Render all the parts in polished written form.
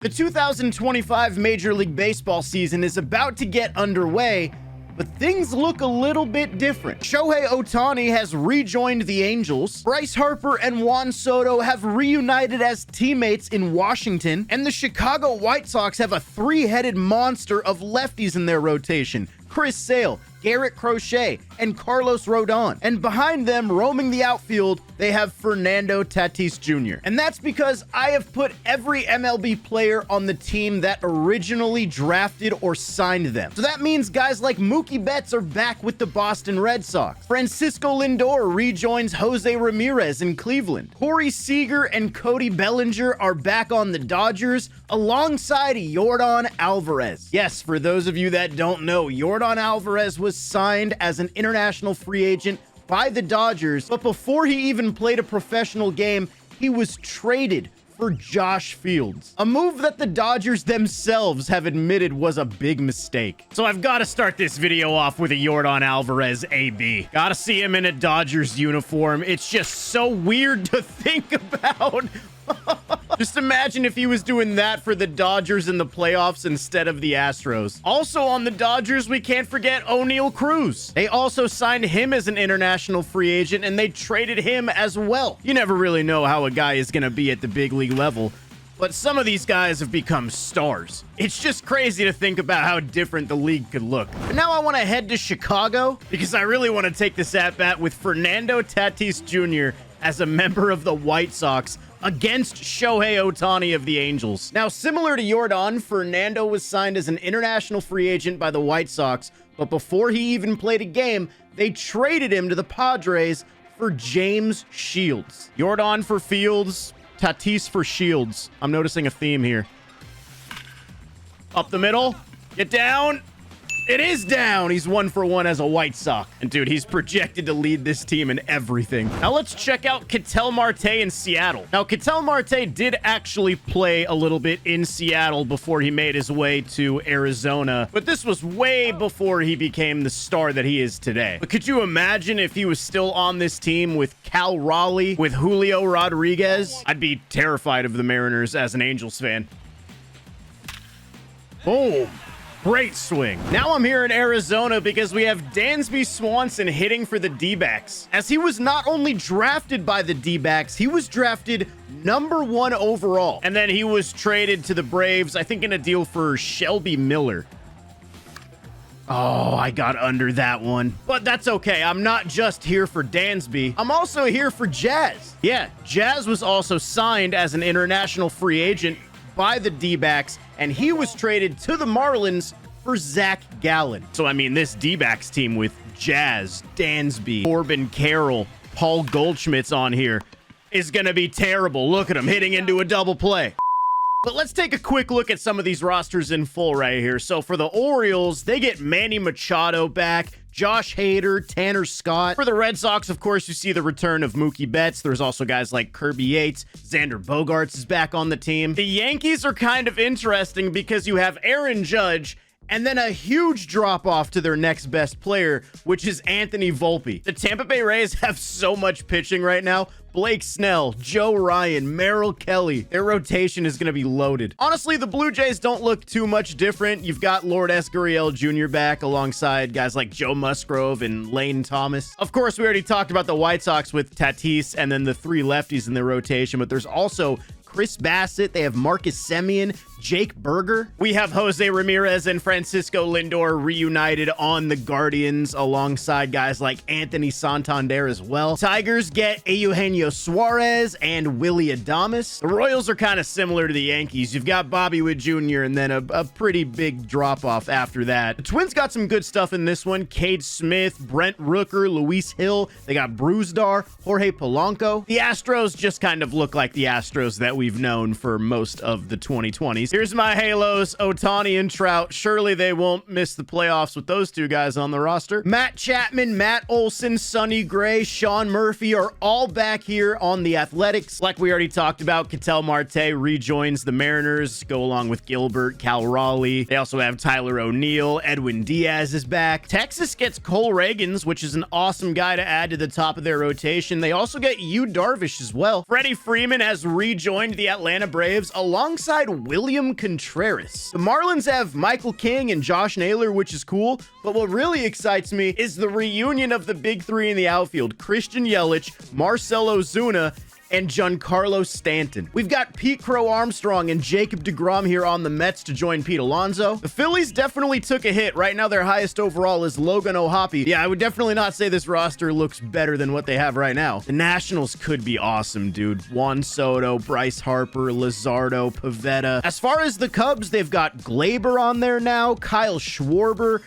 The 2025 Major League Baseball season is about to get underway, but things look a little bit different. Shohei Ohtani has rejoined the Angels, Bryce Harper and Juan Soto have reunited as teammates in Washington, and the Chicago White Sox have a three-headed monster of lefties in their rotation: Chris Sale, Garrett Crochet, and Carlos Rodon. And behind them, roaming the outfield, they have Fernando Tatis Jr. And that's because I have put every MLB player on the team that originally drafted or signed them. So that means guys like Mookie Betts are back with the Boston Red Sox. Francisco Lindor rejoins Jose Ramirez in Cleveland. Corey Seager and Cody Bellinger are back on the Dodgers alongside Yordan Alvarez. Yes, for those of you that don't know, Yordan Alvarez was signed as an international free agent by the Dodgers, but before he even played a professional game, he was traded for Josh Fields, a move that the Dodgers themselves have admitted was a big mistake. So I've got to start this video off with a Yordan Alvarez AB. Gotta see him in a Dodgers uniform. It's just so weird to think about. Just imagine if he was doing that for the Dodgers in the playoffs instead of the Astros. Also on the Dodgers, we can't forget O'Neal Cruz. They also signed him as an international free agent, and they traded him as well. You never really know how a guy is going to be at the big league level, but some of these guys have become stars. It's just crazy to think about how different the league could look. But now I want to head to Chicago because I really want to take this at-bat with Fernando Tatis Jr. as a member of the White Sox against Shohei Ohtani of the Angels. Now, similar to Yordan, Fernando was signed as an international free agent by the White Sox, but before he even played a game, they traded him to the Padres for James Shields. Yordan for Fields, Tatis for Shields. I'm noticing a theme here. Up the middle, get down. It is down. He's 1 for 1 as a White Sox. And dude, he's projected to lead this team in everything. Now let's check out Ketel Marte in Seattle. Now, Ketel Marte did actually play a little bit in Seattle before he made his way to Arizona, but this was way before he became the star that he is today. But could you imagine if he was still on this team with Cal Raleigh, with Julio Rodriguez? I'd be terrified of the Mariners as an Angels fan. Boom. Great swing. Now I'm here in Arizona because we have Dansby Swanson hitting for the D-backs. As he was not only drafted by the D-backs, he was drafted #1 overall. And then he was traded to the Braves, I think in a deal for Shelby Miller. Oh, I got under that one. But that's okay. I'm not just here for Dansby. I'm also here for Jazz. Yeah, Jazz was also signed as an international free agent by the D-backs, and he was traded to the Marlins for Zach Gallen. So, I mean, this D-backs team with Jazz, Dansby, Corbin Carroll, Paul Goldschmidt's on here is going to be terrible. Look at him hitting into a double play. But let's take a quick look at some of these rosters in full right here. So for the Orioles, they get Manny Machado back, Josh Hader, Tanner Scott. For the Red Sox, of course, you see the return of Mookie Betts. There's also guys like Kirby Yates. Xander Bogaerts is back on the team. The Yankees are kind of interesting because you have Aaron Judge and then a huge drop-off to their next best player, which is Anthony Volpe. The Tampa Bay Rays have so much pitching right now. Blake Snell, Joe Ryan, Merrill Kelly. Their rotation is going to be loaded. Honestly, the Blue Jays don't look too much different. You've got Lourdes Gurriel Jr. back alongside guys like Joe Musgrove and Lane Thomas. Of course, we already talked about the White Sox with Tatis and then the 3 lefties in their rotation, but there's also Chris Bassett. They have Marcus Semien, Jake Berger. We have Jose Ramirez and Francisco Lindor reunited on the Guardians alongside guys like Anthony Santander as well. Tigers get Eugenio Suarez and Willie Adames. The Royals are kind of similar to the Yankees. You've got Bobby Witt Jr. and then a pretty big drop-off after that. The Twins got some good stuff in this one. Cade Smith, Brent Rooker, Luis Hill. They got Bruzdar, Jorge Polanco. The Astros just kind of look like the Astros that we've known for most of the 2020s. Here's my Halos, Ohtani and Trout. Surely they won't miss the playoffs with those two guys on the roster. Matt Chapman, Matt Olson, Sonny Gray, Sean Murphy are all back here on the Athletics. Like we already talked about, Ketel Marte rejoins the Mariners, go along with Gilbert, Cal Raleigh. They also have Tyler O'Neill. Edwin Diaz is back. Texas gets Cole Reagans, which is an awesome guy to add to the top of their rotation. They also get Yu Darvish as well. Freddie Freeman has rejoined joined the Atlanta Braves alongside William Contreras. The Marlins have Michael King and Josh Naylor, which is cool, but what really excites me is the reunion of the big three in the outfield: Christian Yelich, Marcell Ozuna, and Giancarlo Stanton. We've got Pete Crow Armstrong and Jacob deGrom here on the Mets to join Pete Alonso. The Phillies definitely took a hit. Right now, their highest overall is Logan O'Hoppe. Yeah, I would definitely not say this roster looks better than what they have right now. The Nationals could be awesome, dude. Juan Soto, Bryce Harper, Luzardo, Pivetta. As far as the Cubs, they've got Glaber on there now, Kyle Schwarber,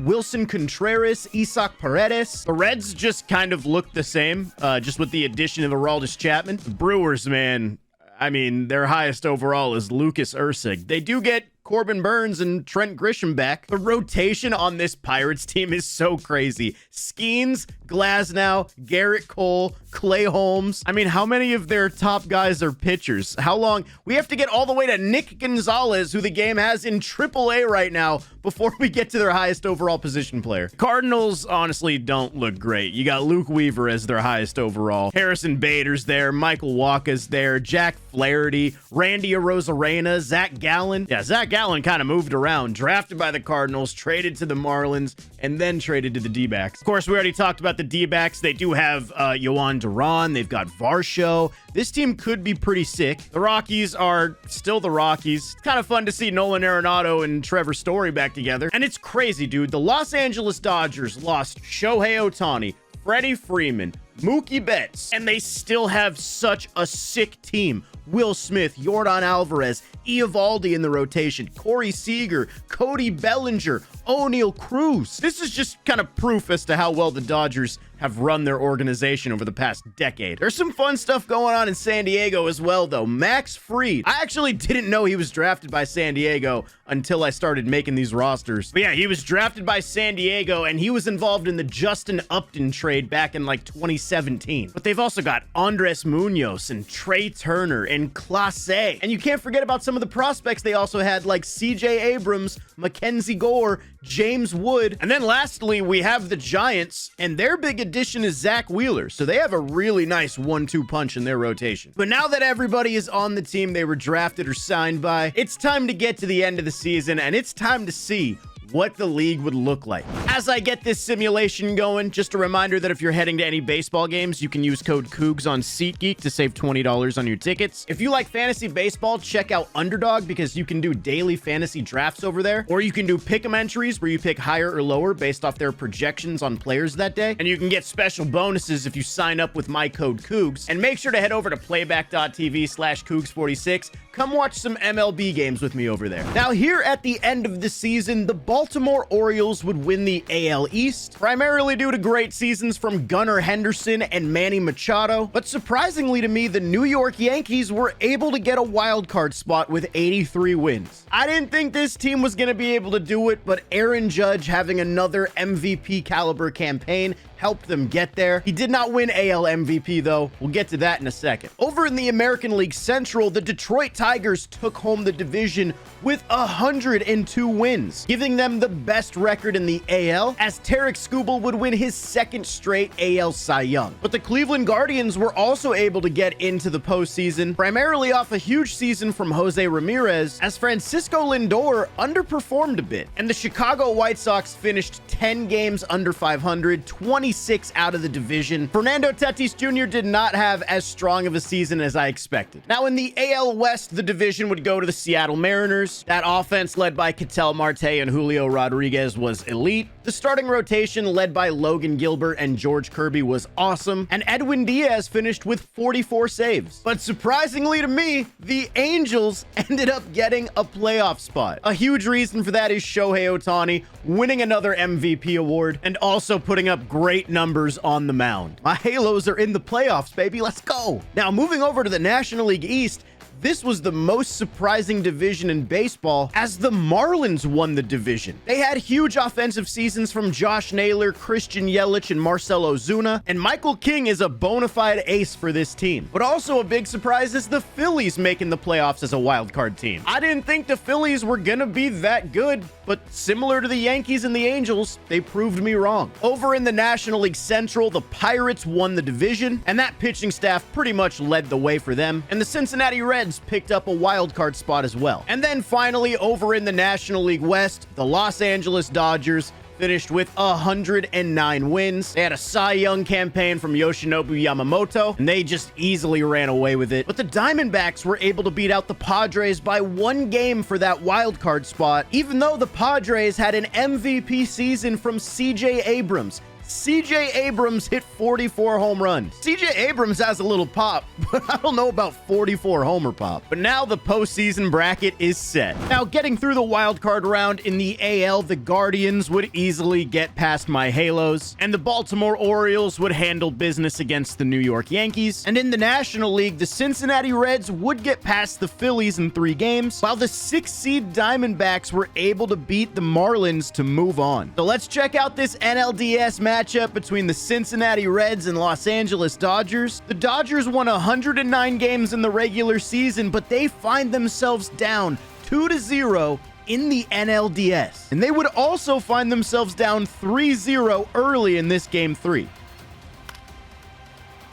Wilson Contreras, Isaac Paredes. The Reds just kind of look the same, just with the addition of Aroldis Chapman. The Brewers, man, I mean, their highest overall is Lucas Erceg. They do get Corbin Burns and Trent Grisham back. The rotation on this Pirates team is so crazy. Skeens, Glasnow, Garrett Cole, Clay Holmes. I mean, how many of their top guys are pitchers? How long? We have to get all the way to Nick Gonzalez, who the game has in AAA right now, before we get to their highest overall position player. Cardinals honestly don't look great. You got Luke Weaver as their highest overall. Harrison Bader's there. Michael Wacha's there. Jack Flaherty, Randy Arozarena, Zach Gallen. Yeah, Zach Gallen kind of moved around. Drafted by the Cardinals, traded to the Marlins, and then traded to the D-backs. Of course, we already talked about the D-backs. They do have Yohan Duran. They've got Varsho. This team could be pretty sick. The Rockies are still the Rockies. It's kind of fun to see Nolan Arenado and Trevor Story back together. And it's crazy, dude. The Los Angeles Dodgers lost Shohei Ohtani, Freddie Freeman, Mookie Betts, and they still have such a sick team. Will Smith, Yordan Alvarez, Eovaldi in the rotation, Corey Seager, Cody Bellinger, O'Neal Cruz. This is just kind of proof as to how well the Dodgers have run their organization over the past decade. There's some fun stuff going on in San Diego as well, though. Max Fried. I actually didn't know he was drafted by San Diego until I started making these rosters. But yeah, he was drafted by San Diego, and he was involved in the Justin Upton trade back in like 2017. But they've also got Andres Munoz and Trey Turner and Clase. And you can't forget about some of the prospects they also had, like CJ Abrams, Mackenzie Gore, James Wood. And then lastly, we have the Giants, and their big addition is Zach Wheeler. So they have a really nice 1-2 punch in their rotation. But now that everybody is on the team they were drafted or signed by, it's time to get to the end of the season, and it's time to see what the league would look like. As I get this simulation going, just a reminder that if you're heading to any baseball games, you can use code Cougs on SeatGeek to save $20 on your tickets. If you like fantasy baseball, check out Underdog because you can do daily fantasy drafts over there, or you can do pick'em entries where you pick higher or lower based off their projections on players that day, and you can get special bonuses if you sign up with my code Cougs. And make sure to head over to playback.tv/Cougs46. Come watch some MLB games with me over there. Now, here at the end of the season, the Baltimore Orioles would win the AL East, primarily due to great seasons from Gunnar Henderson and Manny Machado. But surprisingly to me, the New York Yankees were able to get a wild card spot with 83 wins. I didn't think this team was going to be able to do it, but Aaron Judge having another MVP caliber campaign helped them get there. He did not win AL MVP, though. We'll get to that in a second. Over in the American League Central, the Detroit Tigers took home the division with 102 wins, giving them the best record in the AL, as Tarek Skubal would win his second straight AL Cy Young. But the Cleveland Guardians were also able to get into the postseason, primarily off a huge season from Jose Ramirez, as Francisco Lindor underperformed a bit. And the Chicago White Sox finished 10 games under 500, 26 out of the division. Fernando Tatis Jr. did not have as strong of a season as I expected. Now, in the AL West, the division would go to the Seattle Mariners. That offense led by Ketel Marte and Julio Rodriguez was elite. The starting rotation led by Logan Gilbert and George Kirby was awesome. And Edwin Diaz finished with 44 saves. But surprisingly to me, the Angels ended up getting a playoff spot. A huge reason for that is Shohei Ohtani winning another MVP award and also putting up great numbers on the mound. My Halos are in the playoffs, baby. Let's go. Now, moving over to the National League East, this was the most surprising division in baseball, as the Marlins won the division. They had huge offensive seasons from Josh Naylor, Christian Yelich, and Marcell Ozuna, and Michael King is a bona fide ace for this team. But also a big surprise is the Phillies making the playoffs as a wild card team. I didn't think the Phillies were gonna be that good, but similar to the Yankees and the Angels, they proved me wrong. Over in the National League Central, the Pirates won the division, and that pitching staff pretty much led the way for them, and the Cincinnati Reds picked up a wild card spot as well. And then finally, over in the National League West, the Los Angeles Dodgers finished with 109 wins. They had a Cy Young campaign from Yoshinobu Yamamoto, and they just easily ran away with it. But the Diamondbacks were able to beat out the Padres by 1 game for that wild card spot, even though the Padres had an MVP season from CJ Abrams. CJ Abrams hit 44 home runs. CJ Abrams has a little pop, but I don't know about 44 homer pop. But now the postseason bracket is set. Now, getting through the wild card round in the AL, the Guardians would easily get past my Halos, and the Baltimore Orioles would handle business against the New York Yankees. And in the National League, the Cincinnati Reds would get past the Phillies in 3 games, while the 6th seed Diamondbacks were able to beat the Marlins to move on. So let's check out this NLDS matchup between the Cincinnati Reds and Los Angeles Dodgers. The Dodgers won 109 games in the regular season, but they find themselves down 2-0 in the NLDS. And they would also find themselves down 3-0 early in this game 3.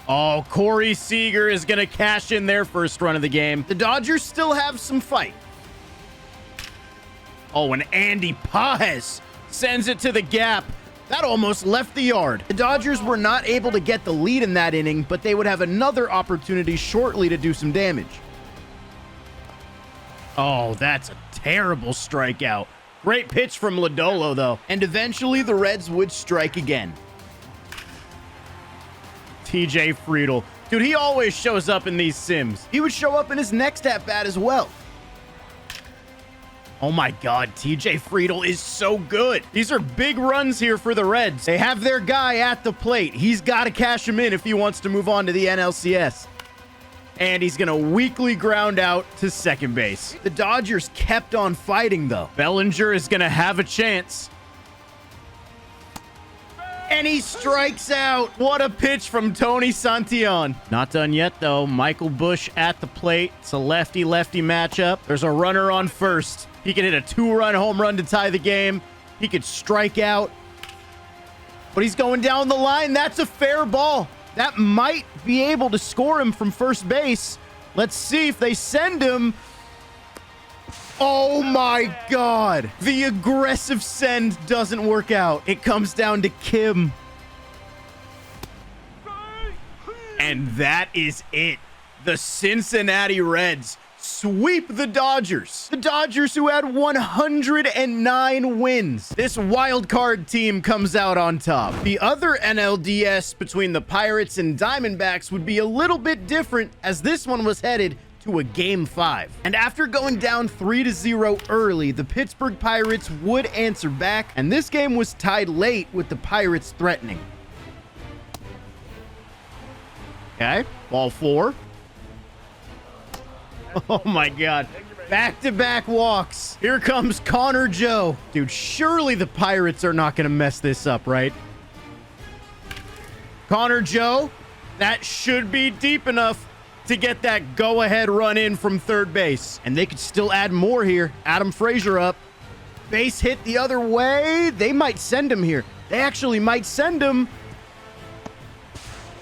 Oh, Corey Seager is going to cash in their first run of the game. The Dodgers still have some fight. Oh, and Andy Paz sends it to the gap. That almost left the yard. The Dodgers were not able to get the lead in that inning, but they would have another opportunity shortly to do some damage. Oh, that's a terrible strikeout. Great pitch from Lodolo, though. And eventually, the Reds would strike again. TJ Friedl. Dude, he always shows up in these sims. He would show up in his next at-bat as well. Oh my God, TJ Friedl is so good. These are big runs here for the Reds. They have their guy at the plate. He's got to cash him in if he wants to move on to the NLCS. And he's going to weakly ground out to second base. The Dodgers kept on fighting, though. Bellinger is going to have a chance. And he strikes out. What a pitch from Tony Santillan. Not done yet, though. Michael Busch at the plate. It's a lefty-lefty matchup. There's a runner on first. He can hit a 2-run home run to tie the game. He could strike out. But he's going down the line. That's a fair ball. That might be able to score him from first base. Let's see if they send him. Oh my God. The aggressive send doesn't work out. It comes down to Kim. And that is it. The Cincinnati Reds sweep the Dodgers. The Dodgers, who had 109 wins. This wild card team comes out on top. The other NLDS between the Pirates and Diamondbacks would be a little bit different, as this one was headed to a game 5. And after going down 3-0 early, the Pittsburgh Pirates would answer back, and this game was tied late with the Pirates threatening. Okay, ball 4. Oh my God. Back-to-back walks. Here comes Connor Joe. Dude, surely the Pirates are not going to mess this up, right? Connor Joe, that should be deep enough to get that go-ahead run in from third base. And they could still add more here. Adam Frazier up. Base hit the other way. They might send him here. They actually might send him.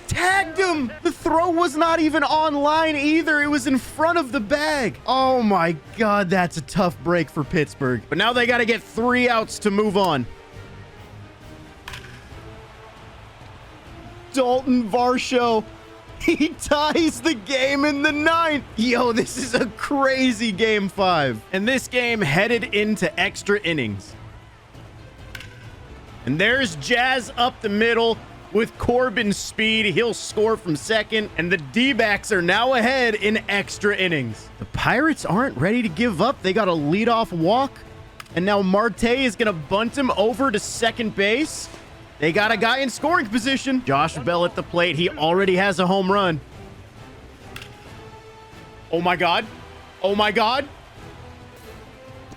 Tagged him. The throw was not even on line either. It was in front of the bag. Oh my God, that's a tough break for Pittsburgh. But now they got to get 3 outs to move on. Dalton Varsho. He ties the game in the 9th. Yo, this is a crazy game 5. And this game headed into extra innings. And there's Jazz up the middle. With Corbin's speed, he'll score from second, and the D-backs are now ahead in extra innings. The Pirates aren't ready to give up. They got a leadoff walk, and now Marte is going to bunt him over to second base. They got a guy in scoring position. Josh Bell at the plate. He already has a home run. Oh my God. Oh my God.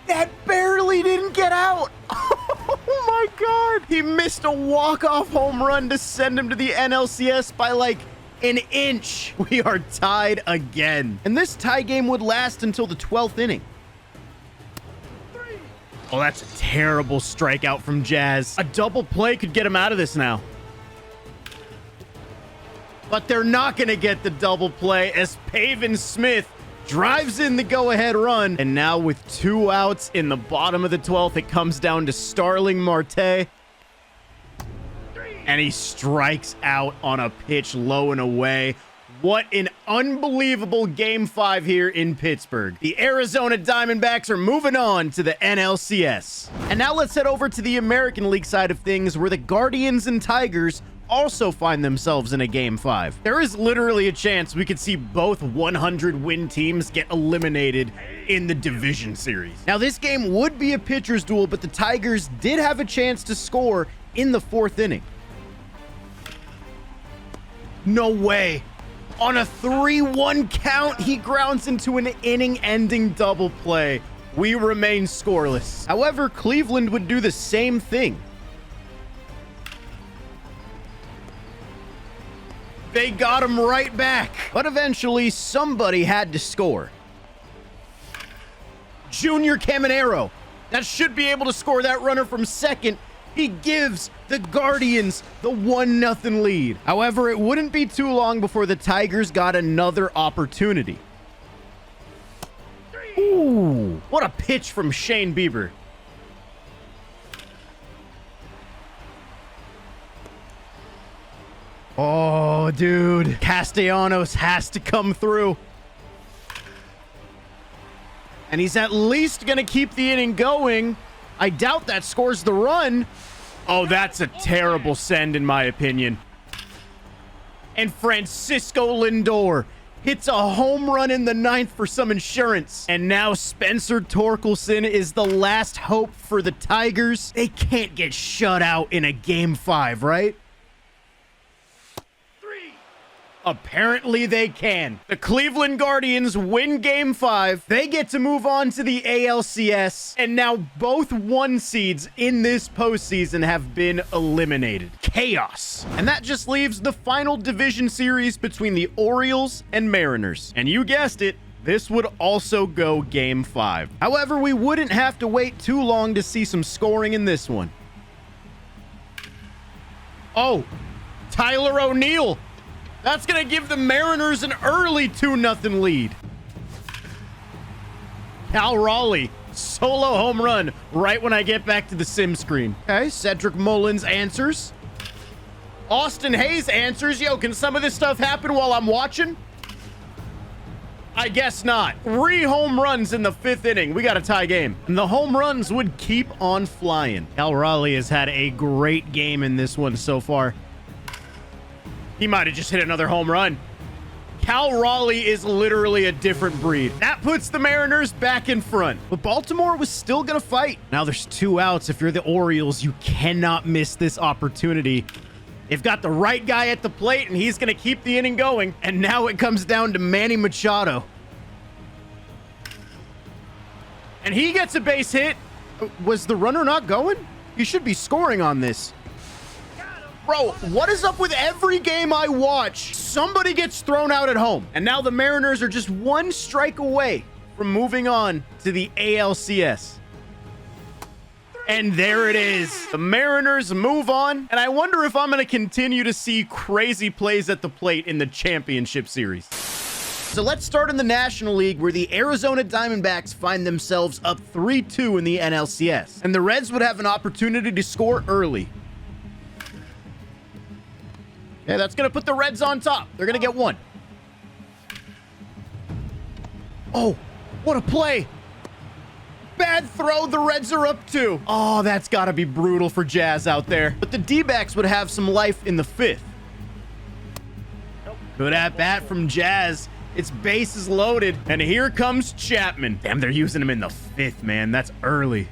That barely didn't get out. Oh my God. He missed a walk-off home run to send him to the NLCS by like an inch. We are tied again. And this tie game would last until the 12th inning. Oh, that's a terrible strikeout from Jazz. A double play could get him out of this now. But they're not going to get the double play as Pavin Smith drives in the go-ahead run. And now with 2 outs in the bottom of the 12th, it comes down to Starling Marte. And he strikes out on a pitch low and away. What an unbelievable Game 5 here in Pittsburgh. The Arizona Diamondbacks are moving on to the NLCS. And now let's head over to the American League side of things, where the Guardians and Tigers also find themselves in a Game 5. There is literally a chance we could see both 100-win teams get eliminated in the division series. Now, this game would be a pitcher's duel, but the Tigers did have a chance to score in the 4th inning. No way. On a 3-1 count, he grounds into an inning-ending double play. We remain scoreless. However, Cleveland would do the same thing. They got him right back. But eventually, somebody had to score. Junior Caminero. That should be able to score that runner from second. He gives the Guardians the 1-0 lead. However, it wouldn't be too long before the Tigers got another opportunity. Ooh, what a pitch from Shane Bieber. Oh, dude. Castellanos has to come through. And he's at least going to keep the inning going. I doubt that scores the run. Oh, that's a terrible send, in my opinion. And Francisco Lindor hits a home run in the 9th for some insurance. And now Spencer Torkelson is the last hope for the Tigers. They can't get shut out in a Game 5, right? Apparently they can. The Cleveland Guardians win Game 5. They get to move on to the ALCS. And now both 1 seeds in this postseason have been eliminated. Chaos. And that just leaves the final division series between the Orioles and Mariners. And you guessed it, this would also go Game 5. However, we wouldn't have to wait too long to see some scoring in this one. Oh, Tyler O'Neill. That's going to give the Mariners an early 2-0 lead. Cal Raleigh, solo home run right when I get back to the sim screen. Okay, Cedric Mullins answers. Austin Hayes answers. Yo, can some of this stuff happen while I'm watching? I guess not. 3 home runs in the 5th inning. We got a tie game. And the home runs would keep on flying. Cal Raleigh has had a great game in this one so far. He might have just hit another home run. Cal Raleigh is literally a different breed. That puts the Mariners back in front. But Baltimore was still going to fight. Now there's 2 outs. If you're the Orioles, you cannot miss this opportunity. They've got the right guy at the plate, and he's going to keep the inning going. And now it comes down to Manny Machado. And he gets a base hit. Was the runner not going? He should be scoring on this. Bro, what is up with every game I watch? Somebody gets thrown out at home. And now the Mariners are just 1 strike away from moving on to the ALCS. And there it is. The Mariners move on. And I wonder if I'm going to continue to see crazy plays at the plate in the championship series. So let's start in the National League, where the Arizona Diamondbacks find themselves up 3-2 in the NLCS. And the Reds would have an opportunity to score early. Yeah, that's going to put the Reds on top. They're going to get 1. Oh, what a play. Bad throw. The Reds are up 2. Oh, that's got to be brutal for Jazz out there. But the D-backs would have some life in the 5th. Good at bat from Jazz. Its base is loaded. And here comes Chapman. Damn, they're using him in the 5th, man. That's early.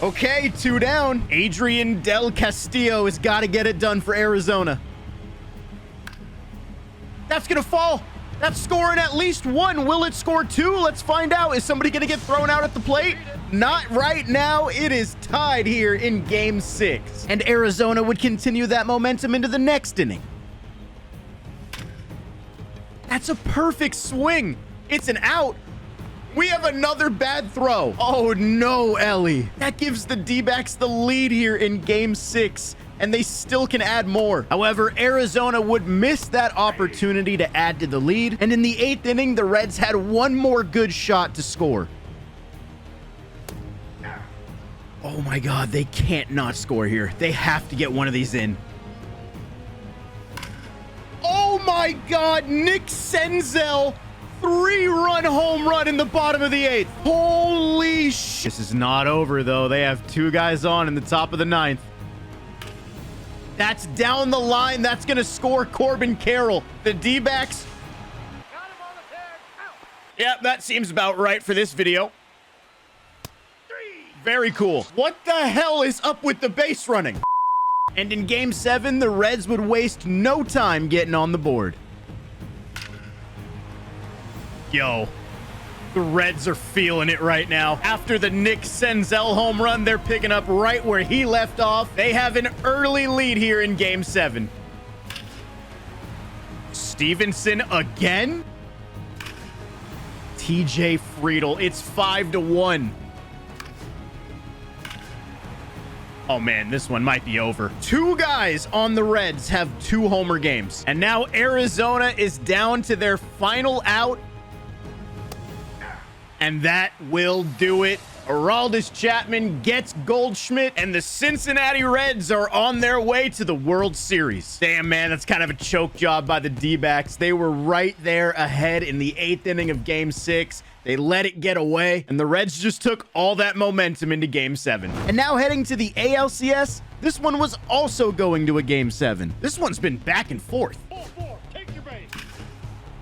Okay, 2 down. Adrian Del Castillo has got to get it done for Arizona. That's gonna fall. That's scoring at least one. Will it score two? Let's find out. Is somebody gonna get thrown out at the plate? Not right now. It is tied here in game 6. And Arizona would continue that momentum into the next inning. That's a perfect swing. It's an out. We have another bad throw. Oh no, Ellie. That gives the D-backs the lead here in game 6, and they still can add more. However, Arizona would miss that opportunity to add to the lead, and in the 8th inning, the Reds had one more good shot to score. Oh my God, they can't not score here. They have to get one of these in. Oh my God, Nick Senzel, 3-run home run in the bottom of the 8th. Holy sh! This is not over though. They have 2 guys on in the top of the 9th. That's down the line. That's going to score Corbin Carroll. The D-backs. Yep, that seems about right for this video. Very cool. What the hell is up with the base running? And in game 7, the Reds would waste no time getting on the board. Yo, the Reds are feeling it right now. After the Nick Senzel home run, they're picking up right where he left off. They have an early lead here in game 7. Stevenson again? TJ Friedel. It's 5-1. Oh man, this one might be over. 2 guys on the Reds have 2 homer games. And now Arizona is down to their final out. And that will do it. Aroldis Chapman gets Goldschmidt, and the Cincinnati Reds are on their way to the World Series. Damn, man, that's kind of a choke job by the D-backs. They were right there ahead in the 8th inning of game 6. They let it get away, and the Reds just took all that momentum into game 7. And now heading to the ALCS, this one was also going to a game 7. This one's been back and forth. Take your base.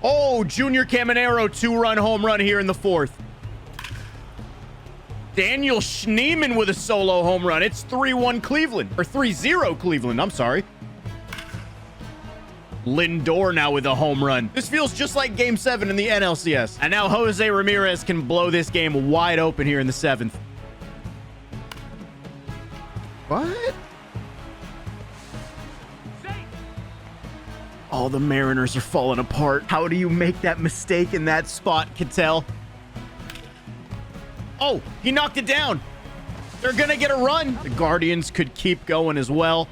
Oh, Junior Caminero 2-run home run here in the 4th. Daniel Schneemann with a solo home run. It's 3-1 Cleveland, or 3-0 Cleveland. I'm sorry. Lindor now with a home run. This feels just like game 7 in the NLCS. And now Jose Ramirez can blow this game wide open here in the 7th. What? Oh, the Mariners are falling apart. How do you make that mistake in that spot, Cattell? Oh, he knocked it down. They're going to get a run. The Guardians could keep going as well.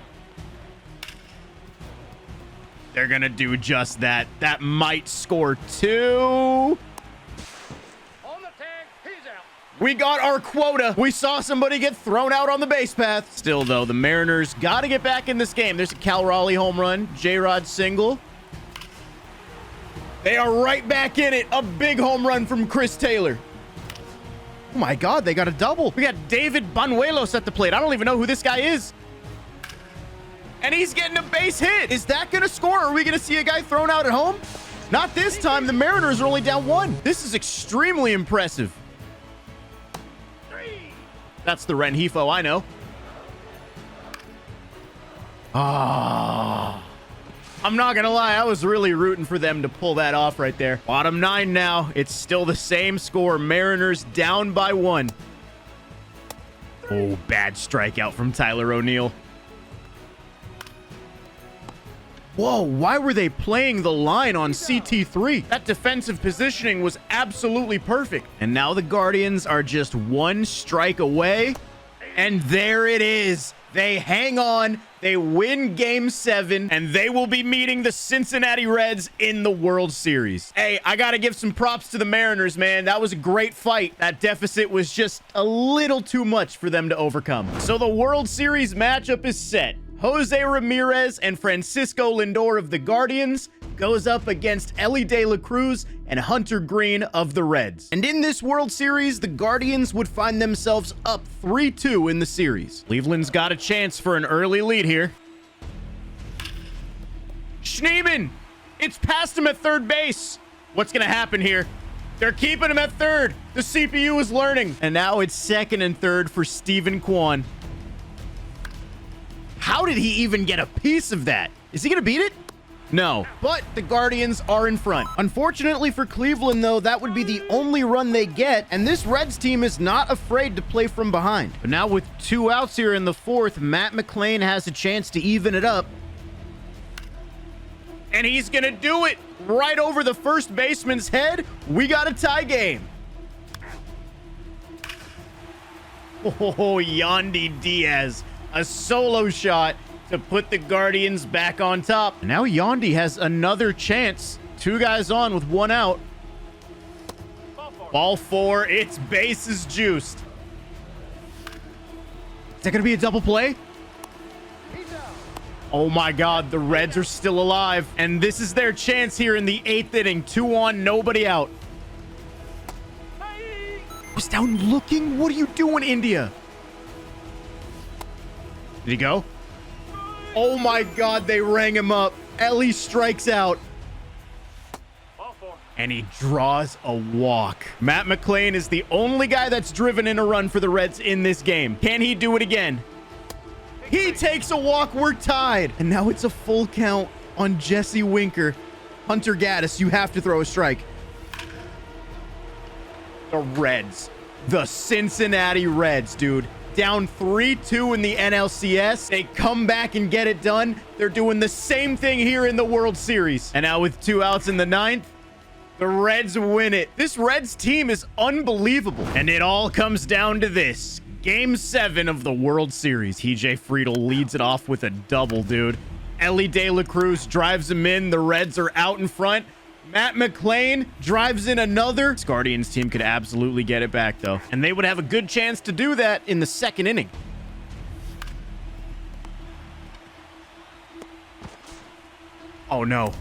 They're going to do just that. That might score 2. On the tag, he's out. We got our quota. We saw somebody get thrown out on the base path. Still, though, the Mariners got to get back in this game. There's a Cal Raleigh home run. J-Rod single. They are right back in it. A big home run from Chris Taylor. Oh my God, they got a double. We got David Banuelos at the plate. I don't even know who this guy is. And he's getting a base hit. Is that going to score? Are we going to see a guy thrown out at home? Not this time. The Mariners are only down 1. This is extremely impressive. That's the Rengifo I know. Ah. I'm not going to lie. I was really rooting for them to pull that off right there. Bottom 9 now. It's still the same score. Mariners down by 1. Oh, bad strikeout from Tyler O'Neill. Whoa, why were they playing the line on CT3? That defensive positioning was absolutely perfect. And now the Guardians are just 1 strike away. And there it is. They hang on. They win game 7, and they will be meeting the Cincinnati Reds in the World Series. Hey, I got to give some props to the Mariners, man. That was a great fight. That deficit was just a little too much for them to overcome. So the World Series matchup is set. Jose Ramirez and Francisco Lindor of the Guardians goes up against Elly De La Cruz and Hunter Green of the Reds. And in this World Series, the Guardians would find themselves up 3-2 in the series. Cleveland's got a chance for an early lead here. Schneemann! It's past him at third base. What's going to happen here? They're keeping him at third. The CPU is learning. And now it's second and third for Steven Kwan. How did he even get a piece of that? Is he going to beat it? No, but the Guardians are in front. Unfortunately for Cleveland, though, that would be the only run they get, and this Reds team is not afraid to play from behind. But now with 2 outs here in the 4th, Matt McLain has a chance to even it up. And he's gonna do it right over the first baseman's head. We got a tie game. Oh, Yandy Diaz, a solo shot to put the Guardians back on top. And now Yandy has another chance. 2 guys on with 1 out. Ball 4. It's bases juiced. Is that going to be a double play? Oh my God, the Reds are still alive. And this is their chance here in the 8th inning. 2 on, nobody out. Was down looking? What are you doing, India? Did he go? Oh my God, they rang him up. Ellie strikes out. And he draws a walk. Matt McLain is the only guy that's driven in a run for the Reds in this game. Can he do it again? He takes a walk. We're tied. And now it's a full count on Jesse Winker. Hunter Gaddis, you have to throw a strike. The Reds. The Cincinnati Reds, dude. Down 3-2 in the NLCS. They come back and get it done. They're doing the same thing here in the World Series. And now with 2 outs in the 9th, the Reds win it. This Reds team is unbelievable. And it all comes down to this. Game 7 of the World Series. EJ Friedel leads it off with a double, dude. Ellie De La Cruz drives him in. The Reds are out in front. Matt McLain drives in another. This Guardians team could absolutely get it back, though. And they would have a good chance to do that in the 2nd inning. Oh, no.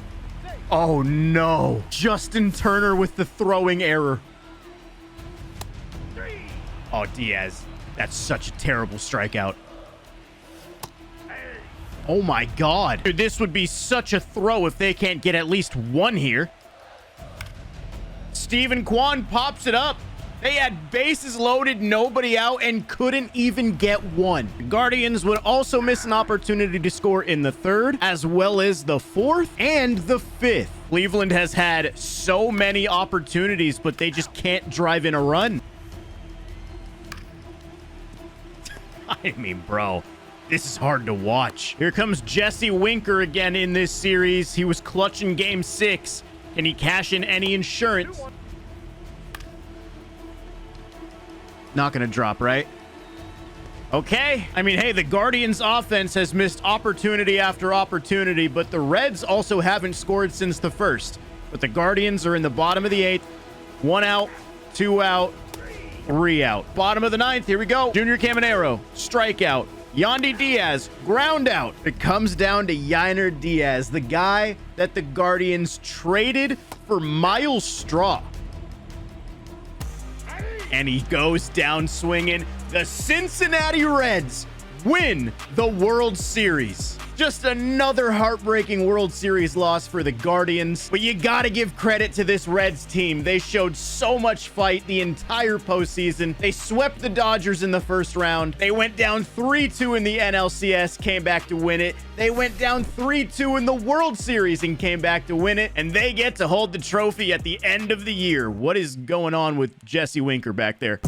Oh, no. Justin Turner with the throwing error. Oh, Diaz. That's such a terrible strikeout. Oh, my God. Dude, this would be such a throw if they can't get at least 1 here. Steven Kwan pops it up. They had bases loaded, nobody out, and couldn't even get 1. The Guardians would also miss an opportunity to score in the 3rd, as well as the 4th and the 5th. Cleveland has had so many opportunities, but they just can't drive in a run. I mean, bro, this is hard to watch. Here comes Jesse Winker again in this series. He was clutch in Game 6. Can he cash in any insurance? Not gonna drop, right? Okay. I mean, hey, the Guardians offense has missed opportunity after opportunity, but the Reds also haven't scored since the 1st. But the Guardians are in the bottom of the 8th. 1 out, 2 out, 3 out. Bottom of the 9th, here we go. Junior Caminero, strikeout. Yandy Diaz, ground out. It comes down to Yainer Diaz, the guy that the Guardians traded for Miles Straw. And he goes down swinging. The Cincinnati Reds win the World Series. Just another heartbreaking World Series loss for the Guardians. But you gotta give credit to this Reds team. They showed so much fight the entire postseason. They swept the Dodgers in the 1st round. They went down 3-2 in the NLCS, came back to win it. They went down 3-2 in the World Series and came back to win it. And they get to hold the trophy at the end of the year. What is going on with Jesse Winker back there?